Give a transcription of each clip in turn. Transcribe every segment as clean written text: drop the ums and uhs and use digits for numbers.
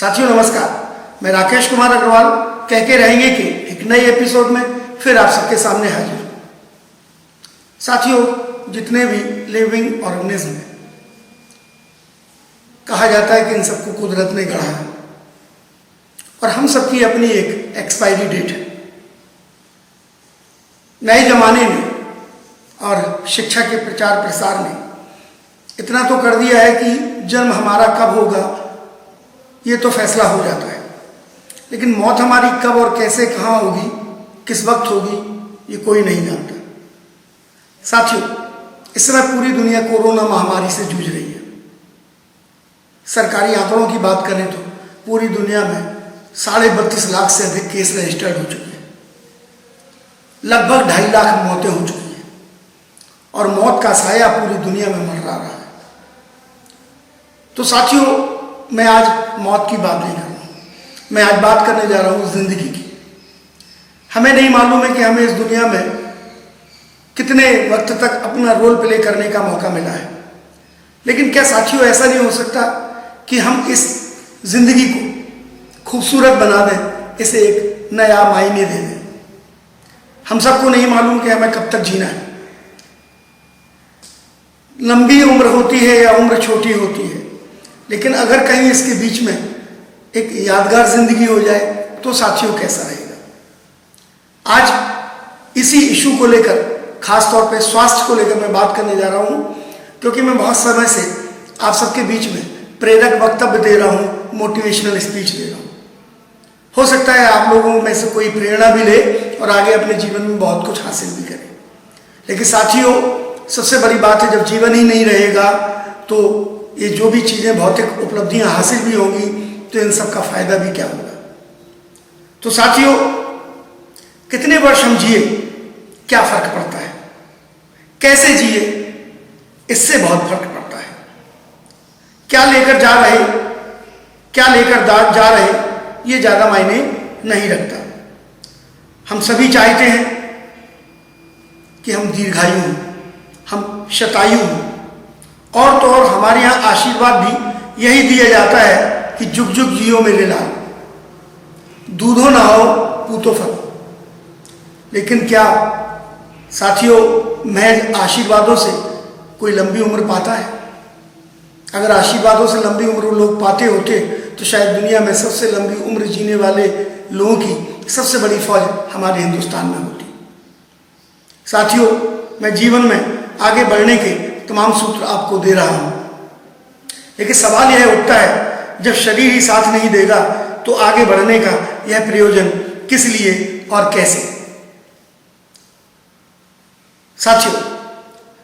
साथियों नमस्कार, मैं राकेश कुमार अग्रवाल कहके रहेंगे कि एक नए एपिसोड में फिर आप सबके सामने हाजिर हूं। साथियों, जितने भी लिविंग ऑर्गेनिज्म हैं, कहा जाता है कि इन सबको कुदरत ने गढ़ा है और हम सबकी अपनी एक एक्सपायरी डेट है। नए जमाने में और शिक्षा के प्रचार प्रसार ने इतना तो कर दिया है कि जन्म हमारा कब होगा ये तो फैसला हो जाता है, लेकिन मौत हमारी कब और कैसे कहाँ होगी, किस वक्त होगी, ये कोई नहीं जानता। साथियों, इस समय पूरी दुनिया कोरोना महामारी से जूझ रही है। सरकारी आंकड़ों की बात करें तो पूरी दुनिया में 32.5 लाख से अधिक केस रजिस्टर्ड हो चुके हैं, लगभग 2.5 लाख मौतें हो चुकी हैं और मौत का साया पूरी दुनिया में मंडरा रहा है। तो साथियों, मैं आज मौत की बात नहीं कर रहा हूँ, मैं आज बात करने जा रहा हूँ जिंदगी की। हमें नहीं मालूम है कि हमें इस दुनिया में कितने वक्त तक अपना रोल प्ले करने का मौका मिला है, लेकिन क्या साथियों ऐसा नहीं हो सकता कि हम इस जिंदगी को खूबसूरत बना दें, इसे एक नया मायने दे दें। हम सबको नहीं मालूम कि हमें कब तक जीना है। लंबी उम्र होती है या उम्र छोटी होती है, लेकिन अगर कहीं इसके बीच में एक यादगार जिंदगी हो जाए तो साथियों कैसा रहेगा। आज इसी इशू को लेकर, खास तौर पे स्वास्थ्य को लेकर मैं बात करने जा रहा हूं, क्योंकि मैं बहुत समय से आप सबके बीच में प्रेरक वक्तव्य दे रहा हूं, मोटिवेशनल स्पीच दे रहा हूं। हो सकता है आप लोगों में से कोई प्रेरणा भी ले और आगे अपने जीवन में बहुत कुछ हासिल भी करे, लेकिन साथियों सबसे बड़ी बात है, जब जीवन ही नहीं रहेगा तो ये जो भी चीज़ें भौतिक उपलब्धियां हासिल भी होंगी तो इन सब का फायदा भी क्या होगा। तो साथियों, कितने वर्ष हम जिए क्या फर्क पड़ता है, कैसे जिए इससे बहुत फर्क पड़ता है। क्या लेकर जा रहे ये ज़्यादा मायने नहीं रखता। हम सभी चाहते हैं कि हम दीर्घायु हों, हम शतायु हों, और तो और हमारे यहाँ आशीर्वाद भी यही दिया जाता है कि जुग जुग जियो मेरे लाल, दूधो ना हो पूतो फल। लेकिन क्या साथियों महज आशीर्वादों से कोई लंबी उम्र पाता है? अगर आशीर्वादों से लंबी उम्र लोग पाते होते तो शायद दुनिया में सबसे लंबी उम्र जीने वाले लोगों की सबसे बड़ी फौज हमारे हिंदुस्तान में होती। साथियों, मैं जीवन में आगे बढ़ने के तमाम सूत्र आपको दे रहा हूं, लेकिन सवाल यह उठता है, जब शरीर ही साथ नहीं देगा तो आगे बढ़ने का यह प्रयोजन किस लिए और कैसे। साथियों,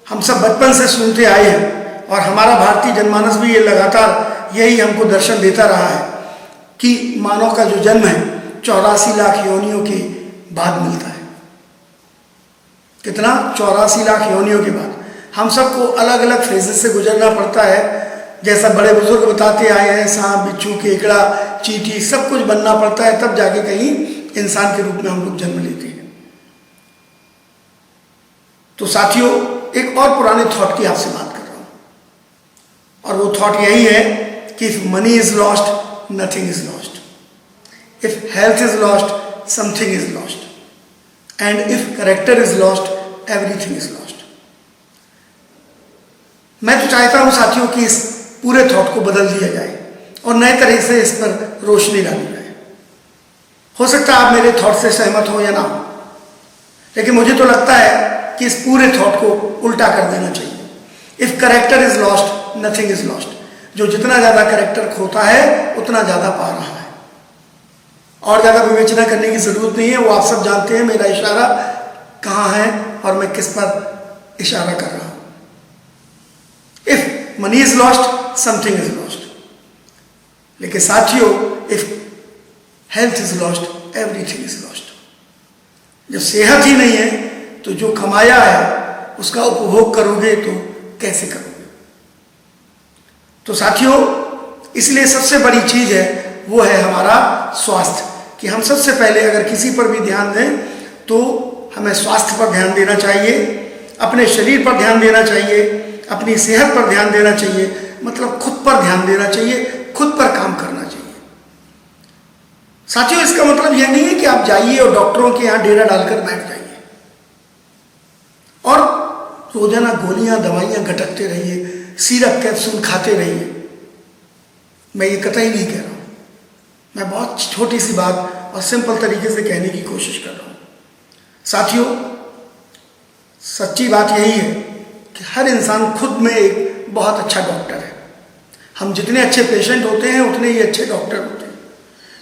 हम सब बचपन से सुनते आए हैं और हमारा भारतीय जनमानस भी ये लगातार यही हमको दर्शन देता रहा है कि मानव का जो जन्म है 84 लाख योनियों के बाद मिलता है। कितना? 84 लाख योनियों के बाद। हम सबको अलग अलग फेजेस से गुजरना पड़ता है, जैसा बड़े बुजुर्ग बताते आए हैं, सांप, बिच्छू, केकड़ा, चींटी, सब कुछ बनना पड़ता है, तब जाके कहीं इंसान के रूप में हम लोग जन्म लेते हैं। तो साथियों, एक और पुराने थॉट की आपसे बात कर रहा हूं, और वो थॉट यही है कि if money is lost nothing is lost, if health is lost something is lost, and if character is lost everything is lost. मैं तो चाहता हूं साथियों कि इस पूरे थॉट को बदल दिया जाए और नए तरह से इस पर रोशनी डाली जाए। हो सकता है आप मेरे थॉट से सहमत हो या ना हो, लेकिन मुझे तो लगता है कि इस पूरे थॉट को उल्टा कर देना चाहिए। If character is lost nothing is lost. जो जितना ज्यादा कैरेक्टर खोता है उतना ज्यादा पा रहा है, और ज्यादा विवेचना करने की जरूरत नहीं है। वो आप सब जानते हैं मेरा इशारा कहाँ है और मैं किस पर इशारा कर रहा हूं। If money is lost something is lost, लेकिन साथियों if health is lost everything is lost. जब सेहत ही नहीं है तो जो कमाया है उसका उपभोग करोगे तो कैसे करोगे। तो साथियों, इसलिए सबसे बड़ी चीज है वो है हमारा स्वास्थ्य, कि हम सबसे पहले अगर किसी पर भी ध्यान दें तो हमें स्वास्थ्य पर ध्यान देना चाहिए, अपने शरीर पर ध्यान देना चाहिए, अपनी सेहत पर ध्यान देना चाहिए, मतलब खुद पर ध्यान देना चाहिए, खुद पर काम करना चाहिए। साथियों, इसका मतलब यह नहीं है कि आप जाइए और डॉक्टरों के यहाँ डेरा डालकर बैठ जाइए और रोजाना गोलियां दवाइयां गटकते रहिए, सिरप कैप्सूल खाते रहिए। मैं ये कतई नहीं कह रहा हूं, मैं बहुत छोटी सी बात और सिंपल तरीके से कहने की कोशिश कर रहा हूं। साथियों, सच्ची बात यही है कि हर इंसान खुद में एक बहुत अच्छा डॉक्टर है। हम जितने अच्छे पेशेंट होते हैं उतने ही अच्छे डॉक्टर होते हैं,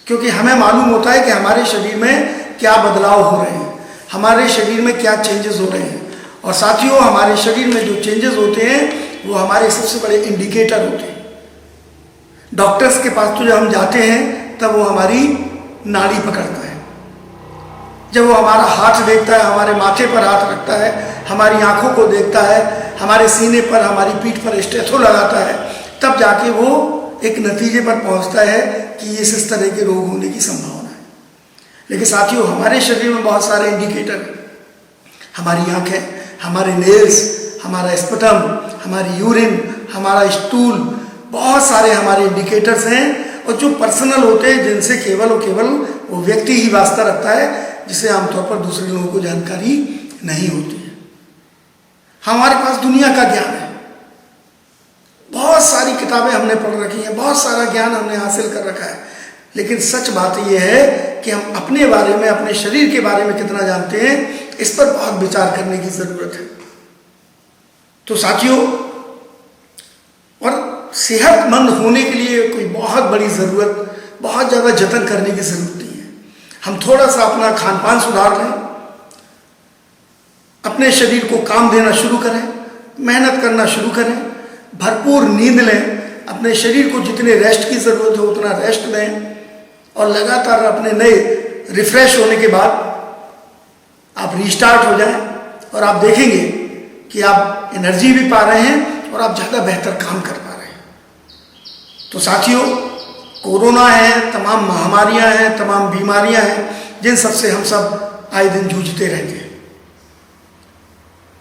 क्योंकि हमें मालूम होता है कि हमारे शरीर में क्या बदलाव हो रहे हैं, हमारे शरीर में क्या चेंजेस हो रहे हैं। और साथियों, हमारे शरीर में जो चेंजेस होते हैं वो हमारे सबसे बड़े इंडिकेटर होते हैं। डॉक्टर्स के पास तो जब हम जाते हैं तब वो हमारी नाड़ी पकड़ता है, जब वो हमारा हाथ देखता है, हमारे माथे पर हाथ रखता है, हमारी आंखों को देखता है, हमारे सीने पर, हमारी पीठ पर स्टेथो लगाता है, तब जाके वो एक नतीजे पर पहुंचता है कि इस तरह के रोग होने की संभावना है। लेकिन साथियों, हमारे शरीर में बहुत सारे इंडिकेटर हैं। हमारी आंखें, हमारे नेल्स, हमारा स्पटम, हमारी यूरिन, हमारा स्टूल, बहुत सारे हमारे इंडिकेटर्स हैं और जो पर्सनल होते हैं, जिनसे केवल और केवल वो व्यक्ति ही वास्ता रखता है, जिसे आमतौर पर दूसरे लोगों को जानकारी नहीं होती है। हमारे पास दुनिया का ज्ञान है, बहुत सारी किताबें हमने पढ़ रखी हैं, बहुत सारा ज्ञान हमने हासिल कर रखा है, लेकिन सच बात यह है कि हम अपने बारे में, अपने शरीर के बारे में कितना जानते हैं, इस पर बहुत विचार करने की जरूरत है। तो साथियों, और सेहतमंद होने के लिए कोई बहुत बड़ी जरूरत, बहुत ज़्यादा जतन करने की जरूरत नहीं है। हम थोड़ा सा अपना खान पान सुधार लें, अपने शरीर को काम देना शुरू करें, मेहनत करना शुरू करें, भरपूर नींद लें, अपने शरीर को जितने रेस्ट की ज़रूरत है उतना रेस्ट दें और लगातार अपने नए रिफ्रेश होने के बाद आप रीस्टार्ट हो जाएं और आप देखेंगे कि आप एनर्जी भी पा रहे हैं और आप ज़्यादा बेहतर काम कर पा रहे हैं। तो साथियों, कोरोना है, तमाम महामारियां हैं, तमाम बीमारियां हैं, जिन सब से हम सब आए दिन जूझते रहते हैं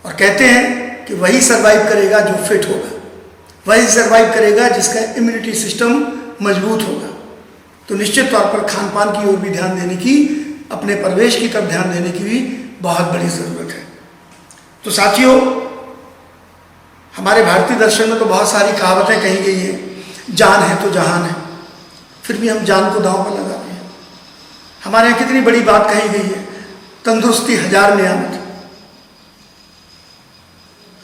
और कहते हैं कि वही सरवाइव करेगा जो फिट होगा, वही सरवाइव करेगा जिसका इम्यूनिटी सिस्टम मजबूत होगा। तो निश्चित तौर पर खान पान की ओर भी ध्यान देने की, अपने परिवेश की तरफ ध्यान देने की भी बहुत बड़ी ज़रूरत है। तो साथियों, हमारे भारतीय दर्शन में तो बहुत सारी कहावतें कही गई हैं, जान है तो जहान है, फिर भी हम जान को दांव पर लगाते हैं। हमारे यहाँ कितनी बड़ी बात कही गई है, तंदुरुस्ती हजार नियामत,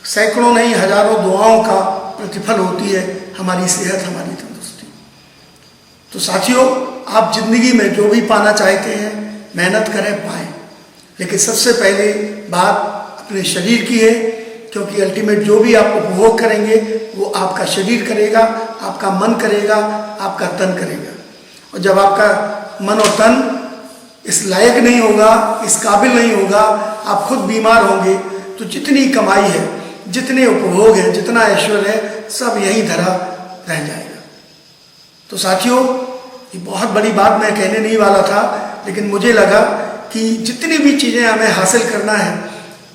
सैकड़ों नहीं हजारों दुआओं का प्रतिफल होती है हमारी सेहत, हमारी तंदुरुस्ती। तो साथियों, आप जिंदगी में जो भी पाना चाहते हैं, मेहनत करें, पाएं, लेकिन सबसे पहले बात अपने शरीर की है, क्योंकि अल्टीमेट जो भी आप उपभोग करेंगे वो आपका शरीर करेगा, आपका मन करेगा, आपका तन करेगा। और जब आपका मन और तन इस लायक नहीं होगा, इस काबिल नहीं होगा, आप खुद बीमार होंगे, तो जितनी कमाई है, जितने उपभोग है, जितना ऐश्वर्य है, सब यहीं धरा रह जाएगा। तो साथियों, ये बहुत बड़ी बात मैं कहने नहीं वाला था, लेकिन मुझे लगा कि जितनी भी चीज़ें हमें हासिल करना है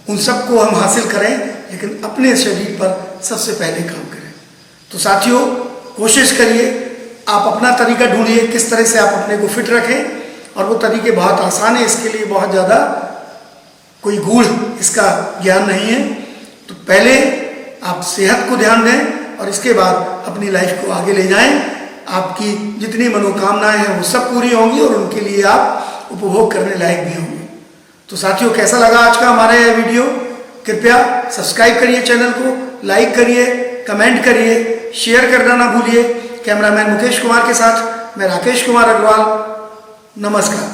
उन सबको हम हासिल करें, लेकिन अपने शरीर पर सबसे पहले काम करें। तो साथियों, कोशिश करिए, आप अपना तरीका ढूंढिए किस तरह से आप अपने को फिट रखें, और वो तरीके बहुत आसान है, इसके लिए बहुत ज़्यादा कोई गूढ़ इसका ज्ञान नहीं है। तो पहले आप सेहत को ध्यान दें और इसके बाद अपनी लाइफ को आगे ले जाएं। आपकी जितनी मनोकामनाएं हैं वो सब पूरी होंगी और उनके लिए आप उपभोग करने लायक भी होंगे। तो साथियों, कैसा लगा आज का हमारा यह वीडियो? कृपया सब्सक्राइब करिए चैनल को, लाइक करिए, कमेंट करिए, शेयर करना ना भूलिए। कैमरामैन मुकेश कुमार के साथ मैं राकेश कुमार अग्रवाल, नमस्कार।